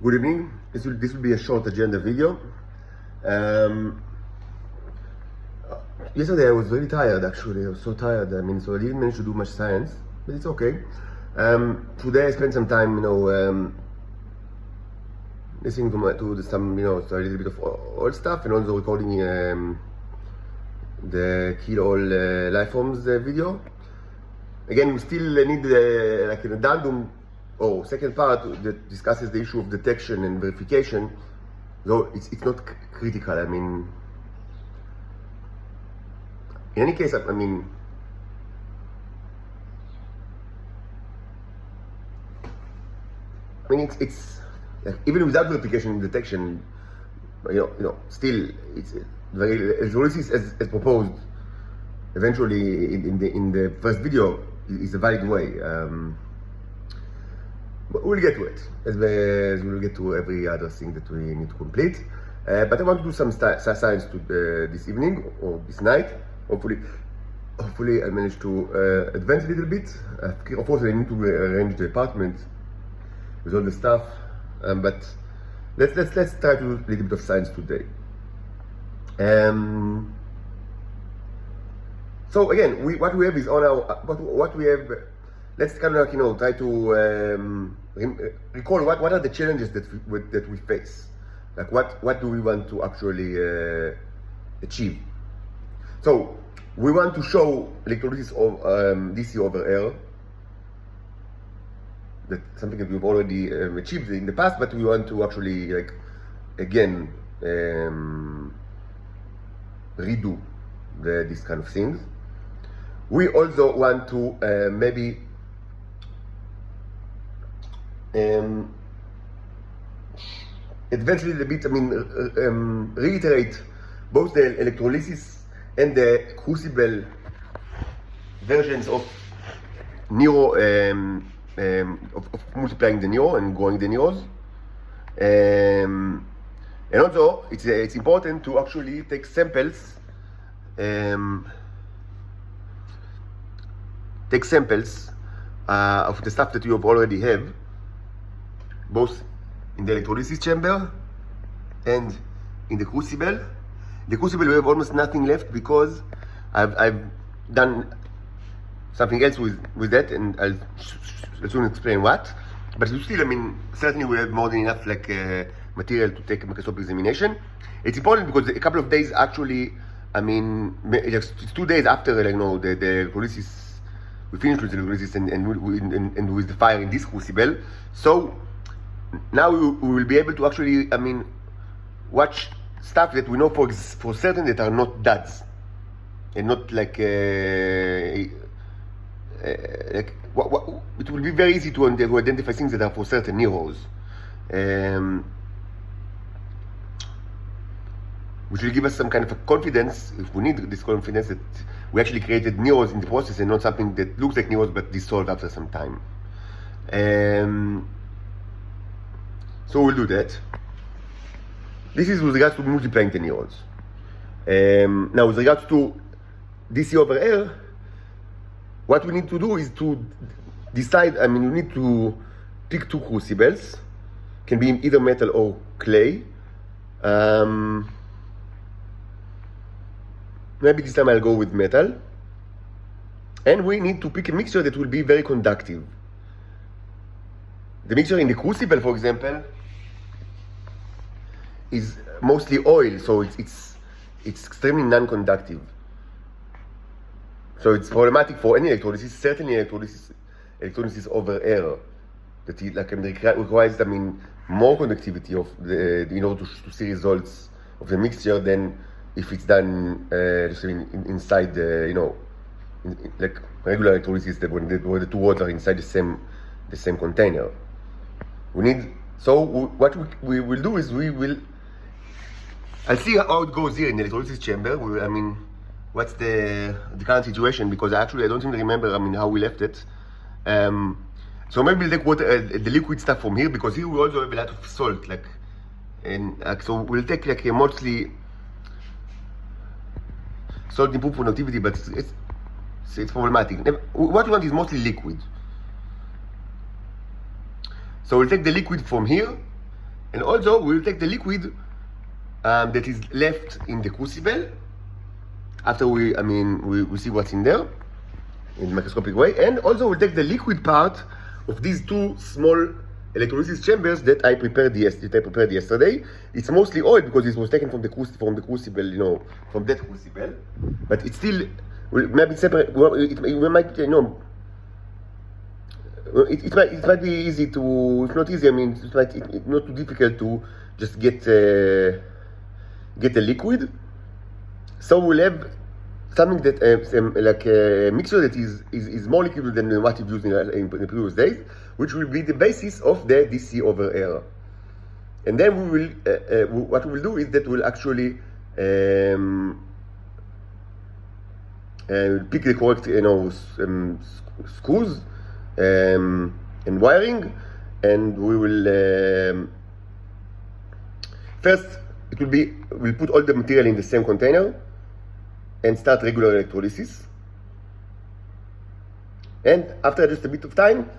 Good evening. This will be a short agenda video. Yesterday I was very tired actually. I was so tired. So I didn't manage to do much science, but it's okay. Today I spent some time, listening to some, so a little bit of old stuff, and also recording the Kill All Life Forms video. Again, we still need like an addendum or second part that discusses the issue of detection and verification, though it's not critical. In any case, it's like, even without verification and detection, still it's very as proposed eventually in the first video is a valid way. But we'll get to it as we'll get to every other thing that we need to complete. But I want to do some science this evening or this night. Hopefully I'll manage to advance a little bit. Of course, I need to arrange the apartment with all the stuff. But let's try to do a little bit of science today. So again, what we have is on our what we have. Let's kind of try to recall what are the challenges that we face. Like what do we want to actually achieve? So we want to show electrolysis of DC over air. That's something that we've already achieved in the past, but we want to actually again redo these kind of things. We also want to maybe advance a little bit, reiterate both the electrolysis and the crucible versions of of multiplying the neuron and growing the neurons. And also, it's important to actually take samples, of the stuff that you already have, both in the electrolysis chamber and in the crucible. The crucible, we have almost nothing left because I've done something else with that, and I'll soon explain what. But still, certainly we have more than enough material to take a microscopic examination. It's important because a couple of days actually, it's 2 days after the electrolysis, we finished with the electrolysis and with the fire in this crucible. So now we will be able to actually, watch stuff that we know for certain that are not duds, and not it will be very easy to identify things that are for certain neurons, which will give us some kind of a confidence, if we need this confidence, that we actually created neurons in the process and not something that looks like neurons but dissolved after some time. So we'll do that. This is with regards to multiplying the neurons. Now, with regards to DC over air, what we need to do is to decide, we need to pick two crucibles, can be either metal or clay. Maybe this time I'll go with metal. And we need to pick a mixture that will be very conductive. The mixture in the crucible, for example, is mostly oil, so it's extremely non-conductive. So it's problematic for any electrolysis, certainly electrolysis over air, that requires more conductivity in order to see results of the mixture than if it's done inside like regular electrolysis, where the two waters are inside the same container. What we will do is I'll see how it goes here in the electrolysis chamber. What's the current situation, because actually I don't even remember how we left it. So maybe we'll take water, the liquid stuff from here, because here we also have a lot of salt, so we'll take a mostly salt improve conductivity, but it's problematic. What we want is mostly liquid. So we'll take the liquid from here And also we will take the liquid that is left in the crucible after we see what's in there in a microscopic way, and also we'll take the liquid part of these two small electrolysis chambers that I prepared yesterday. It's mostly oil because it was taken from the crucible, from that crucible, but it's still maybe separate. Well, it might, it might be easy to, if not easy, it's not too difficult to just get a liquid. So we'll have something that like a mixture that is more liquid than what you've used in the previous days, which will be the basis of the DC over air. And then we will, what we will do is that we'll actually pick the correct, screws and wiring, and we will first we'll put all the material in the same container and start regular electrolysis. And after just a bit of time,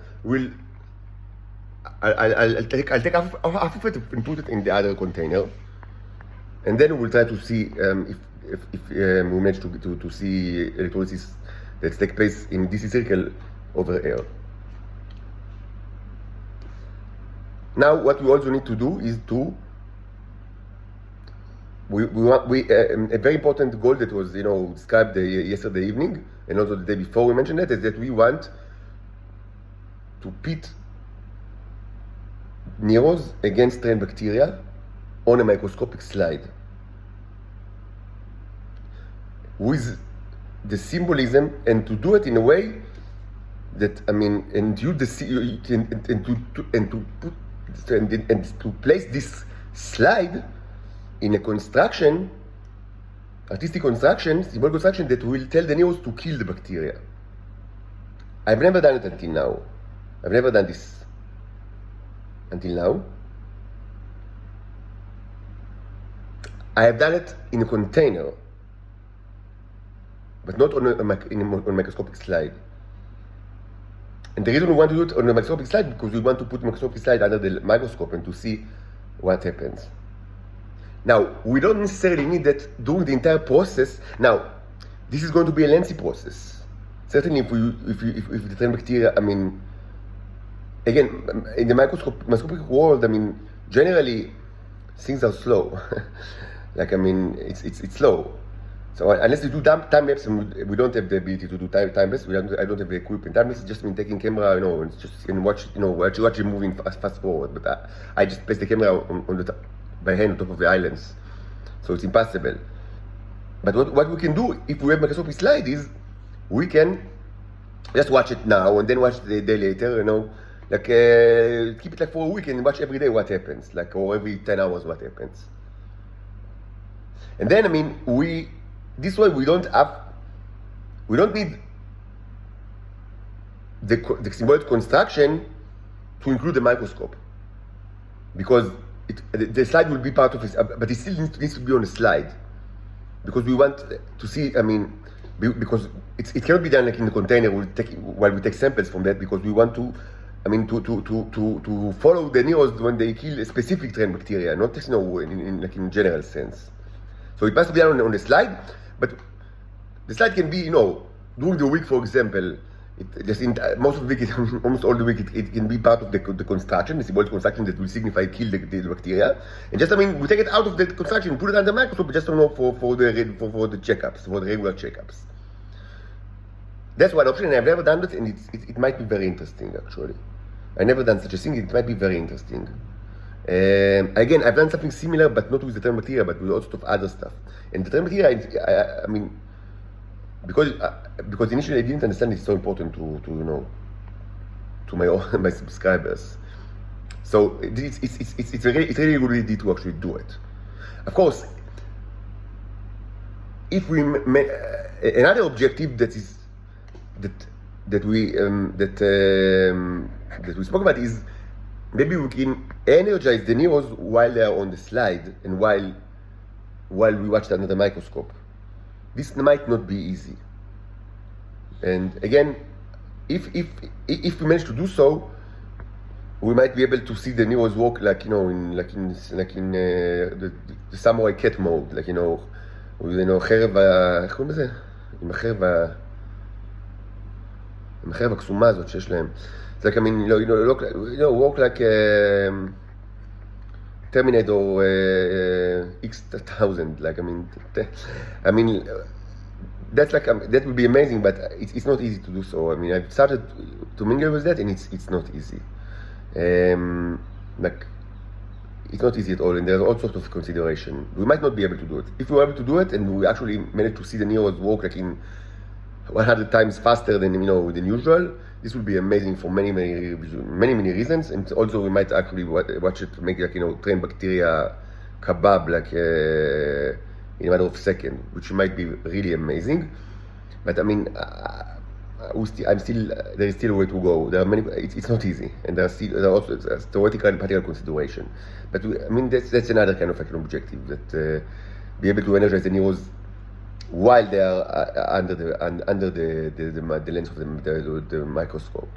I'll take half of it and put it in the other container, and then we'll try to see if we manage to see electrolysis that take place in DC circle over air. Now, what we also need to do is a very important goal that was described yesterday evening and also the day before we mentioned it, is that we want to pit Neros against strain bacteria on a microscopic slide with the symbolism, and to do it in a way that and to place this slide in a construction, artistic construction, symbolic construction that will tell the Neros to kill the bacteria. I've never done it until now. I've never done this until now. I have done it in a container, but not on a microscopic slide. And the reason we want to do it on a microscopic slide because we want to put microscopic slide under the microscope and to see what happens. Now, we don't necessarily need that during the entire process. Now, this is going to be a lengthy process. Certainly, if the strain bacteria, again, in the microscopic world, generally things are slow. It's slow. So unless you do time lapse, and we don't have the ability to do time lapse. I don't have the equipment. Time lapse is just taking camera, and watch it moving fast forward. But I just place the camera by hand on top of the islands, so it's impossible. But what we can do if we have microscopic slide is we can just watch it now and then watch the day later. Keep it for a week and watch every day what happens, or every 10 hours what happens. And then this way we don't need the symbolic construction to include the microscope, because the slide will be part of it, but it still needs to be on a slide, because we want to see. Because it cannot be done in the container while we take samples from that, because we want to follow the Neros when they kill a specific strain bacteria, not just in general sense. So it must be done on the slide, but the slide can be during the week, for example. Most of the week, almost all the week, it can be part of the construction, the symbolic construction that will signify kill the bacteria. And just we take it out of the construction, put it under the microscope, just for the checkups, for the regular checkups. That's one option, and I've never done it, and it might be very interesting actually. I've never done such a thing. It might be very interesting. Again, I've done something similar, but not with the strain bacteria, but with lots of other stuff. And the strain bacteria, because initially I didn't understand it's so important to my subscribers. So it's really a good idea to actually do it. Of course, if we another objective that we spoke about is maybe we can energize the Neros while they are on the slide and while we watch it under the microscope. This might not be easy. And again, if we manage to do so, we might be able to see the Nero's work like, in the samurai cat mode, like, with, חרב איך קוראים לזה? עם החרב הקסומה הזאת שיש להם. It's like, I mean, work like Terminator X1000, like, I mean, that's like, that would be amazing, but it's not easy to do so. I mean, I've started to mingle with that, and it's not easy. Like, it's not easy at all, and there's all sorts of consideration. We might not be able to do it. If we were able to do it, and we actually managed to see the Nero's work like in 100 times faster than than usual, this would be amazing for many reasons. And also, we might actually watch it make like train bacteria kebab like in a matter of seconds, which might be really amazing. But I mean, there is still a way to go. There are many. It's not easy, and there are also theoretical and practical consideration. But that's another kind of objective, that be able to energize the Neros while they are under the lens of the microscope.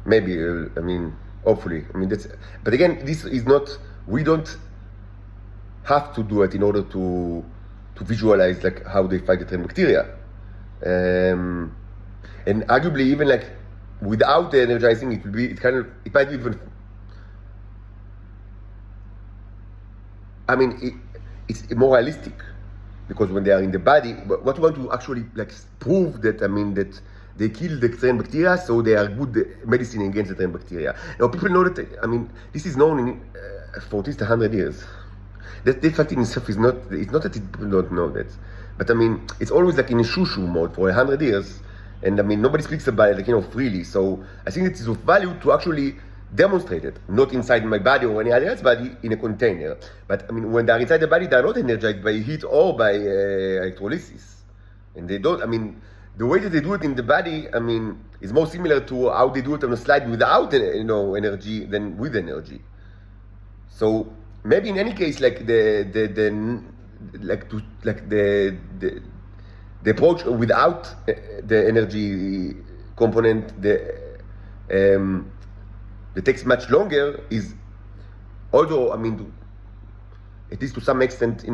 Maybe hopefully. But again, this is not. We don't have to do it in order to visualize like how they fight the train bacteria, and arguably even like without the energizing, it might be even. It's more realistic, because when they are in the body, what we want to actually like prove that that they kill the train bacteria, so they are good medicine against the train bacteria. Now people know that. This is known for at least 100 years. That fact in itself is not. It's not that people don't know that, but it's always like in a shushu mode for 100 years, and nobody speaks about it freely. So I think it is of value to actually demonstrate it, not inside my body or any other else's body in a container. But when they are inside the body, they are not energized by heat or by electrolysis, and they don't. The way that they do it in the body, is more similar to how they do it on a slide without energy than with energy. So maybe in any case, like the approach without the energy component, that takes much longer, is, although at least to some extent,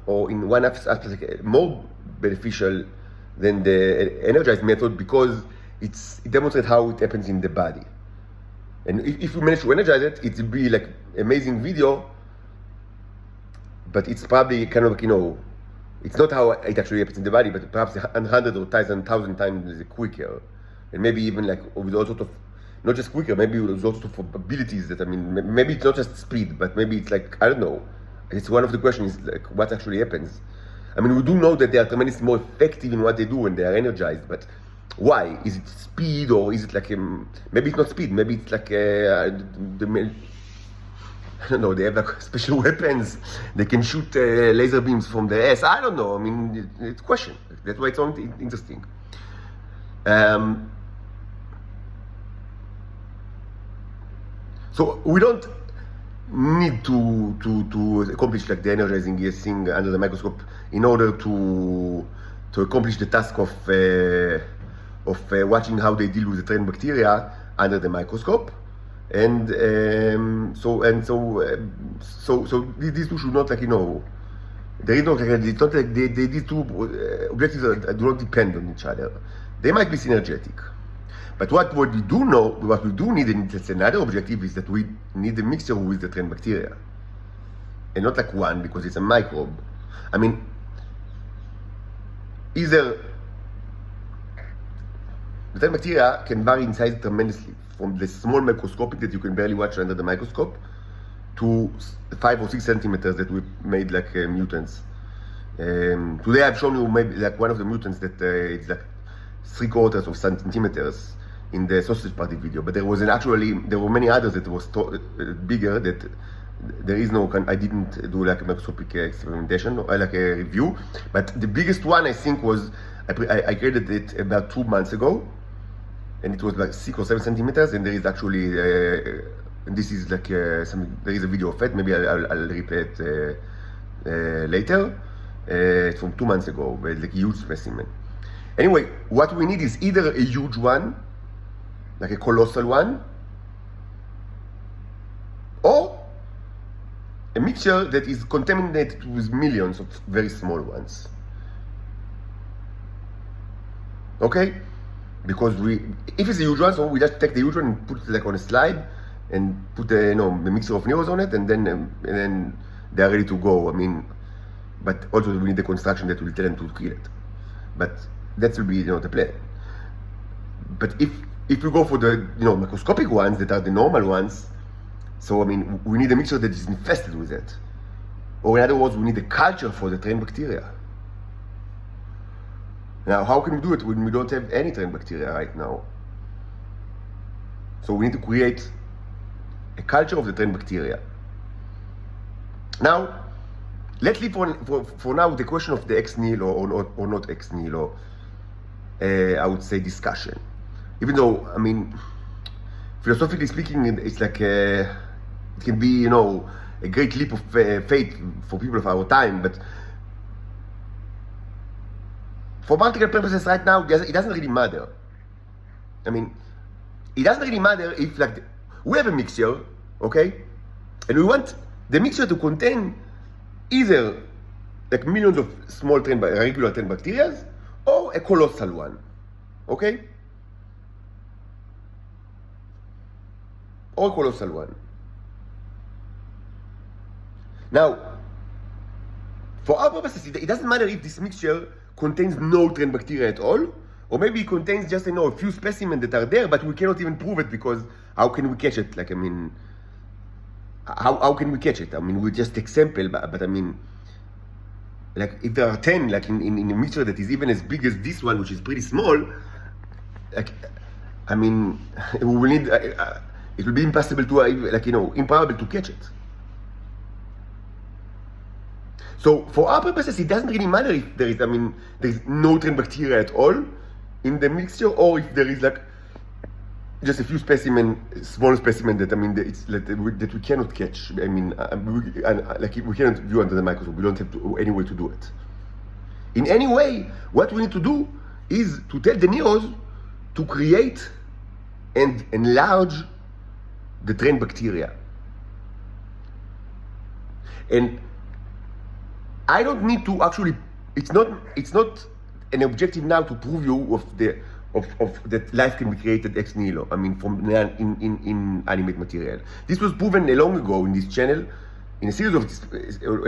or in one aspect, more beneficial than the energized method, because it demonstrates how it happens in the body. And if we manage to energize it, it will be like amazing video. But it's probably kind of it's not how it actually happens in the body, but perhaps 100 or 1,000 times quicker, and maybe even like with all sorts of, not just quicker, maybe with all sorts of abilities that maybe it's not just speed, but maybe it's like, I don't know. It's one of the questions, like what actually happens. We do know that they are tremendously more effective in what they do when they are energized, but why? Is it speed, or is it like maybe it's not speed, maybe it's like I don't know, they have like special weapons. They can shoot laser beams from the ass. I don't know. It's a question. That's why it's so interesting. So we don't need to accomplish like the energizing thing under the microscope in order to accomplish the task of watching how they deal with the train bacteria under the microscope. And so these two should not there is no it's not like these two objectives do not depend on each other. They might be synergetic, but what we do need, and that's another objective, is that we need a mixture with the train bacteria, and not like one, because it's a microbe. Either the train bacteria can vary in size tremendously, from the small microscopic that you can barely watch under the microscope to 5 or 6 centimeters that we made like mutants. Today I've shown you maybe like one of the mutants that it's like 3/4 of centimeters in the sausage party video, but there were many others that was bigger, that there is no, I didn't do like a microscopic experimentation or like a review, but the biggest one I think was, I created it about 2 months ago, and it was like 6 or 7 centimeters, and there is actually, this is like, there is a video of it, maybe I'll replay it later. It's from 2 months ago, but like a huge specimen. Anyway, what we need is either a huge one, like a colossal one, or a mixture that is contaminated with millions of very small ones. Okay? Because if it's a huge one, so we just take the huge one and put it like on a slide and put a mixture of neurons on it, and then they are ready to go. I mean, but also we need the construction that will tell them to kill it. But that will be the plan. But if we go for the microscopic ones that are the normal ones, so I mean we need a mixture that is infested with it, or in other words, we need a culture for the trained bacteria. Now, how can we do it when we don't have any trained bacteria right now? So we need to create a culture of the trained bacteria. Now, let's leave for now the question of the ex nihilo or not ex nihilo, I would say, discussion. Even though, I mean, philosophically speaking, it's like it can be, a great leap of faith for people of our time, but for practical purposes right now, it doesn't really matter. I mean, it doesn't really matter if, like, we have a mixture, okay? And we want the mixture to contain either, like, millions of small regular trained bacteria or a colossal one, okay? Or a colossal one. Now, for our purposes, it doesn't matter if this mixture contains no trained bacteria at all, or maybe it contains just a few specimens that are there, but we cannot even prove it because how can we catch it? Like, I mean, how can we catch it? I mean, we just take sample, but I mean, like, if there are 10, like in a mixture that is even as big as this one, which is pretty small, like, I mean, we will need, it will be impossible to, like, improbable to catch it. So for our purposes, it doesn't really matter if there is, there is no trained bacteria at all in the mixture, or if there is like just a few small specimen that that we cannot catch. I mean, we cannot view under the microscope. We don't have any way to do it. In any way, what we need to do is to tell the neurons to create and enlarge the trained bacteria. And I don't need to actually. It's not an objective now to prove you of that life can be created ex nihilo. I mean, from in animate material. This was proven a long ago in this channel, in a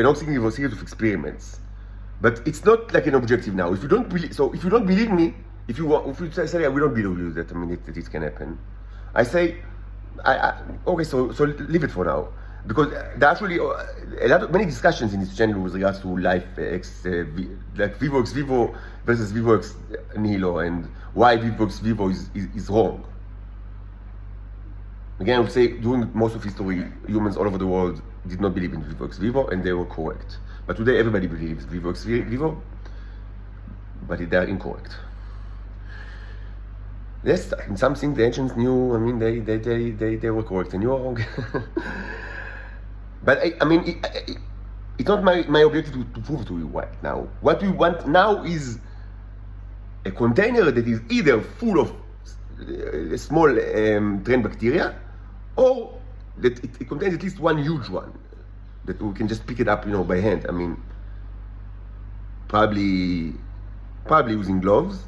long series of experiments. But it's not like an objective now. If you don't believe me, if you say we don't believe you that that it can happen, I say, okay, so leave it for now. Because there are actually many discussions in this channel with regards to life like vivo ex vivo versus vivo ex nihilo, and why vivo ex vivo is wrong. Again, I would say during most of history, humans all over the world did not believe in vivo ex vivo, and they were correct. But today, everybody believes vivo ex vivo, but they are incorrect. Yes, in some things the ancients knew. I mean, they were correct, and you are wrong. But it's not my objective to prove to you right now. What we want now is a container that is either full of small trained bacteria, or that it contains at least one huge one that we can just pick it up, by hand. I mean, probably using gloves.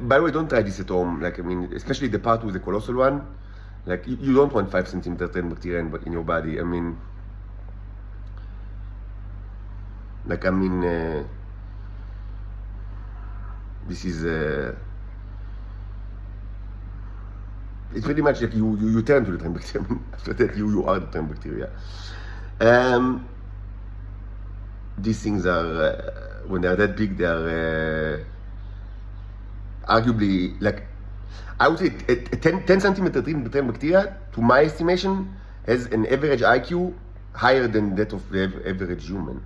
By the way, don't try this at home. Like, especially the part with the colossal one. Like, you don't want 5 centimeter trained bacteria in your body. This is it's pretty much like you turn to the trained bacteria. After that, you are the trained bacteria. These things are when they are that big, they are arguably, like, I would say a 10 centimeter trained bacteria, to my estimation, has an average IQ higher than that of the average human.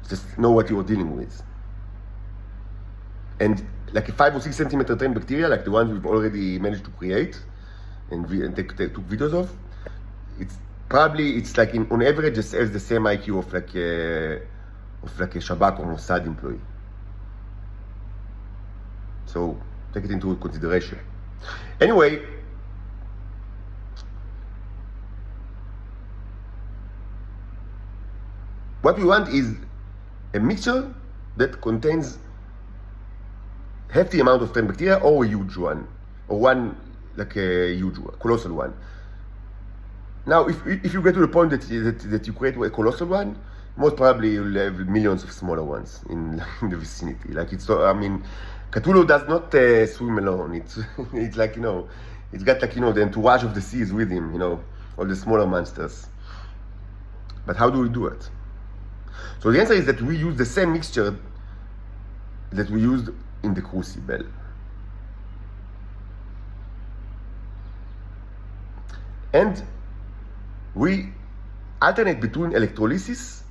Just know what you are dealing with. And like a 5 or 6 centimeter trained bacteria, like the ones we've already managed to create and took videos of, it's like on average it has the same IQ of like of like a Shabak or Mossad employee. So take it into consideration. Anyway, what we want is a mixture that contains hefty amount of trend bacteria or a huge one, or one like a huge one, colossal one. Now, if you get to the point that you create a colossal one, most probably you'll have millions of smaller ones in the vicinity. Like Cthulhu does not swim alone. It's like, it's got like, the entourage of the seas with him, all the smaller monsters. But how do we do it? So the answer is that we use the same mixture that we used in the crucible. And we alternate between electrolysis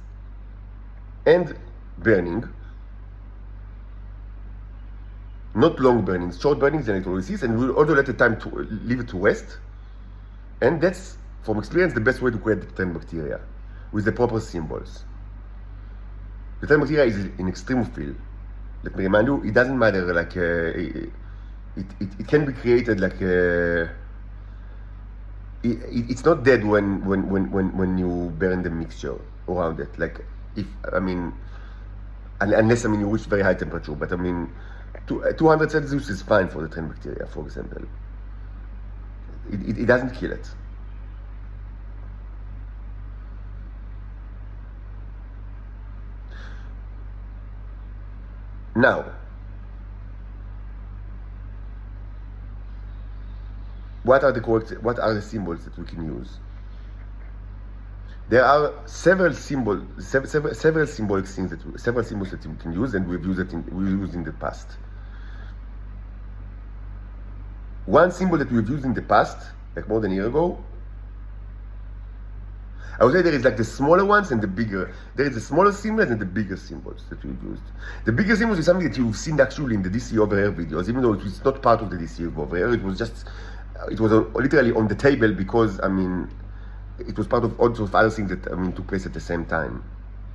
and burning. Not long burnings, short burnings and electrolysis, and we'll also let the time to leave it to rest. And that's, from experience, the best way to create the trend bacteria, with the proper symbols. The trend bacteria is an extremophile. Let me remind you, it doesn't matter, like, it can be created like it's not dead when you burn the mixture around it. Like, unless you reach very high temperature. But 200 Celsius is fine for the trend bacteria, for example. It doesn't kill it. Now, what are the symbols that we can use? There are several symbolic things several symbols that we can use, and we used in the past. One symbol that we've used in the past, like more than a year ago, I would say there is like the smaller ones and the bigger. There is the smaller symbols and the bigger symbols that we've used. The bigger symbols is something that you've seen actually in the DC over here videos, even though it was not part of the DC over here. It was literally on the table because, it was part of all sorts of other things that, took place at the same time.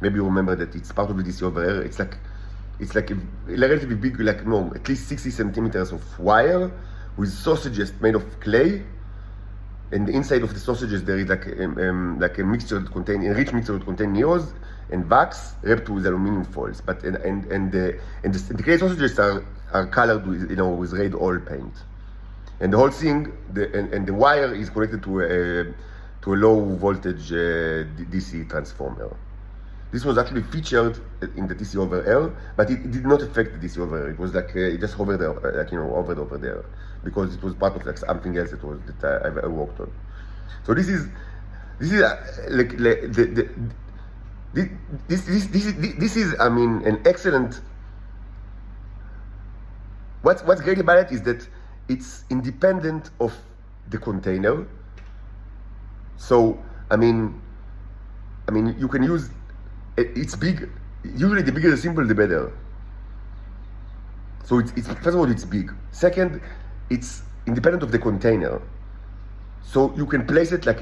Maybe you remember that it's part of the DC over here. It's like a relatively big, at least 60 centimeters of wire with sausages made of clay. And inside of the sausages there is like a mixture that contain enriched mixture that contain neos and wax wrapped with aluminum foils. But the clay sausages are colored with with red oil paint. And the whole thing, the wire is connected to a low voltage DC transformer. This was actually featured in the DC over here, but it did not affect the DC over here. It was like it just hovered there, hovered over there, because it was part of like something else that I worked on. So this is an excellent. What's great about it is that it's independent of the container. So you can use. It's big. Usually, the bigger the symbol, the better. So it's first of all, it's big. Second, it's independent of the container. So you can place it like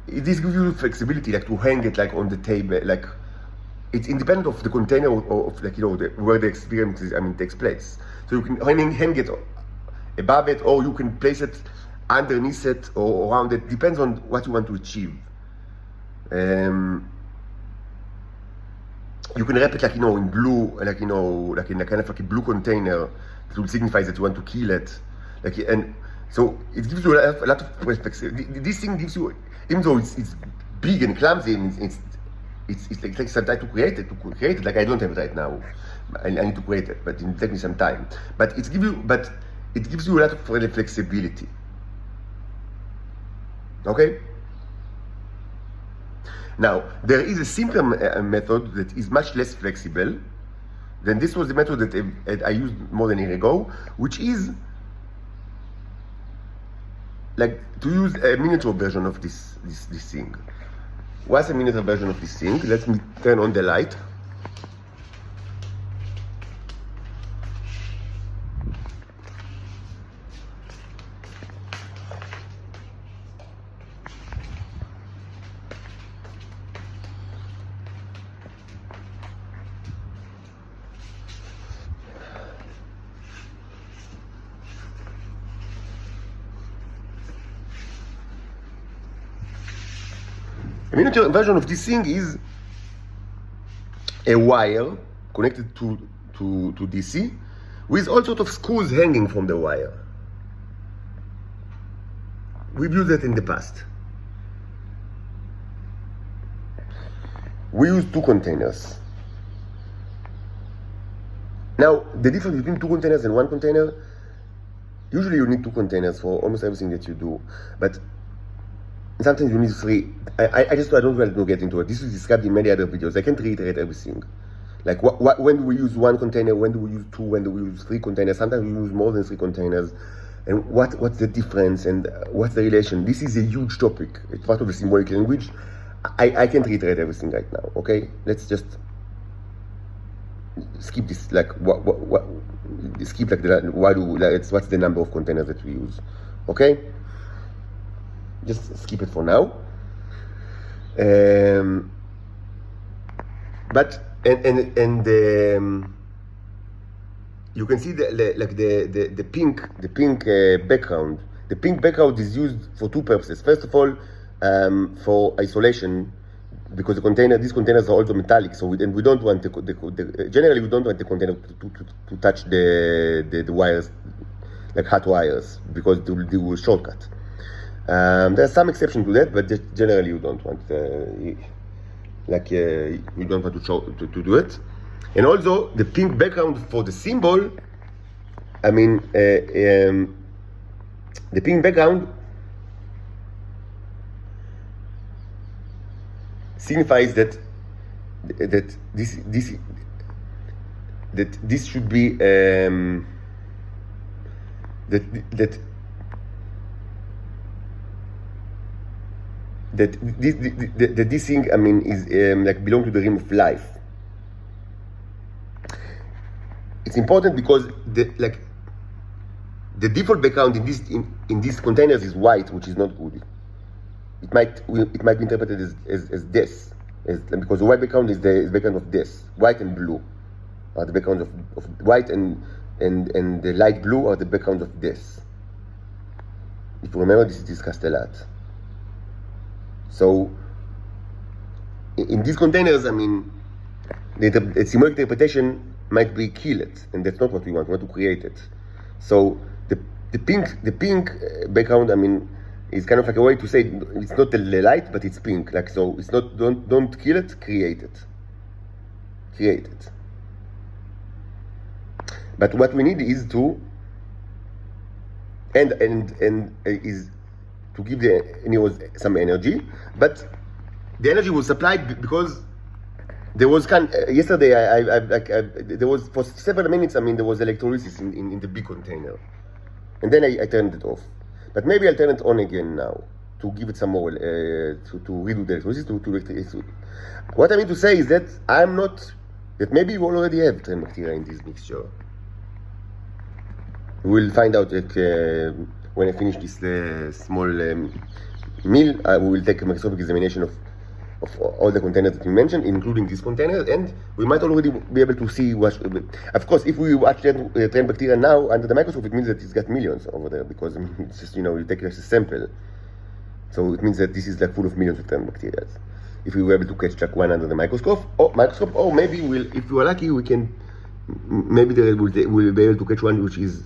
this gives you flexibility, like to hang it like on the table. Like it's independent of the container of where the experience takes place. So you can hang it above it, or you can place it underneath it or around it. Depends on what you want to achieve. You can wrap it in blue, like in a kind of like a blue container that will signify that you want to kill it. And so it gives you a lot of flexibility. This thing gives you, even though it's big and clumsy, and it takes some time to create it. Like I don't have it right now. I need to create it, but it will take me some time. But it gives you a lot of flexibility. Okay. Now, there is a simpler method that is much less flexible. Then this was the method that I used more than a year ago, which is like to use a miniature version of this thing. What's a miniature version of this thing? Let me turn on the light. miniature version of this thing is a wire connected to DC with all sorts of screws hanging from the wire. We've used that in the past. We use 2 containers. Now, the difference between 2 containers and 1 container, usually you need 2 containers for almost everything that you do, but sometimes you need 3. I don't want to get into it. This is described in many other videos. I can't reiterate everything. Like when do we use 1 container, when do we use 2, when do we use 3 containers? Sometimes we use more than 3 containers. And what's the difference and what's the relation? This is a huge topic. It's part of the symbolic language. I can't reiterate everything right now, okay? Let's just skip this, like, skip, like, what's the number of containers that we use, okay? Just skip it for now. But you can see the pink background. The pink background is used for 2 purposes. First of all, for isolation, because these containers are also metallic. So we don't want generally we don't want the container to touch the wires, like hot wires, because they will shortcut. There's some exception to that, but generally you don't want you don't want to do it. And also the pink background for the symbol, the pink background signifies that this should be this thing is like belong to the realm of life. It's important because the default background in these containers is white, which is not good. It might be interpreted as death, because the white background is the background of death. White and blue are the background of white, and the light blue are the background of death. If you remember, this is discussed a lot. So in these containers, the symbolic interpretation might be kill it, and that's not what we want. We want to create it. So the pink background, is kind of like a way to say it's not the light, but it's pink. Like, so it's not don't kill it, create it. Create it. But what we need is to is to give the animals some energy, but the energy was supplied because there was yesterday there was for several minutes there was electrolysis in the big container, and then I turned it off. But maybe I'll turn it on again now to give it some more to redo the electrolysis What I mean to say is that that maybe you already have trained bacteria in this mixture. We'll find out when I finish this small meal. We will take a microscopic examination of all the containers that we mentioned, including this container, and we might already be able to see what. Of course, if we actually train bacteria now under the microscope, it means that it's got millions over there, because it's just, you take a sample. So it means that this is like full of millions of trained bacteria. If we were able to catch like one under the microscope, or maybe if we are lucky, we can. Maybe we'll be able to catch one which is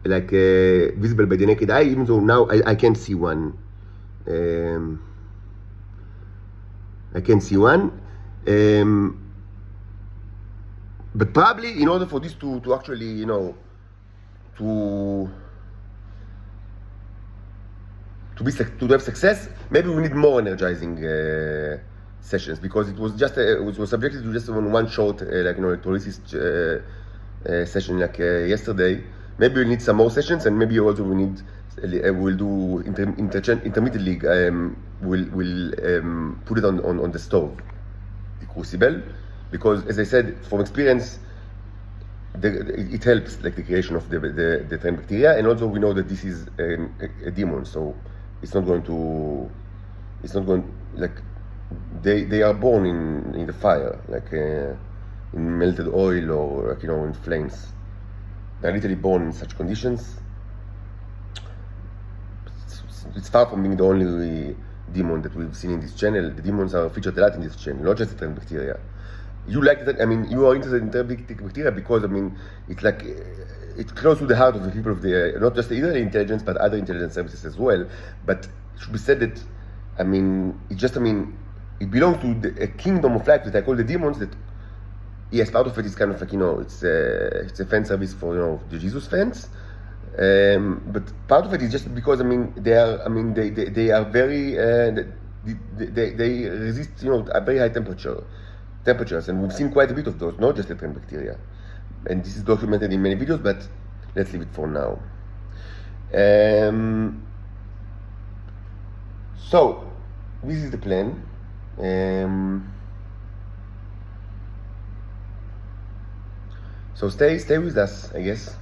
like visible by the naked eye, even though now I can't see one. I can see one, but probably in order for this to actually, to have success, maybe we need more energizing sessions, because it was subjected to just one short electrolysis session yesterday. Maybe we need some more sessions, and maybe also we need. We'll do intermittently. We'll put it on the stove, the crucible, because, as I said, from experience, it helps like the creation of the trained bacteria, and also we know that this is a demon, so it's not going like they are born in the fire, like in melted oil, or in flames. They're literally born in such conditions. It's far from being the only demon that we've seen in this channel. The demons are featured a lot in this channel, not just the trend bacteria. You like that? I mean, you are interested in trend bacteria because, I mean, it's like it's close to the heart of the people of the not just the Israeli intelligence but other intelligence services as well. But it should be said that, I mean, it just, I mean, it belongs to a kingdom of light that I call the demons. That yes, part of it is kind of like, you know, it's a fan service for, you know, the Jesus fans. But part of it is just because, I mean, they are very they resist, you know, a very high temperatures, and we've seen quite a bit of those, not just the trend bacteria. And this is documented in many videos, but let's leave it for now. So this is the plan. So stay with us, I guess.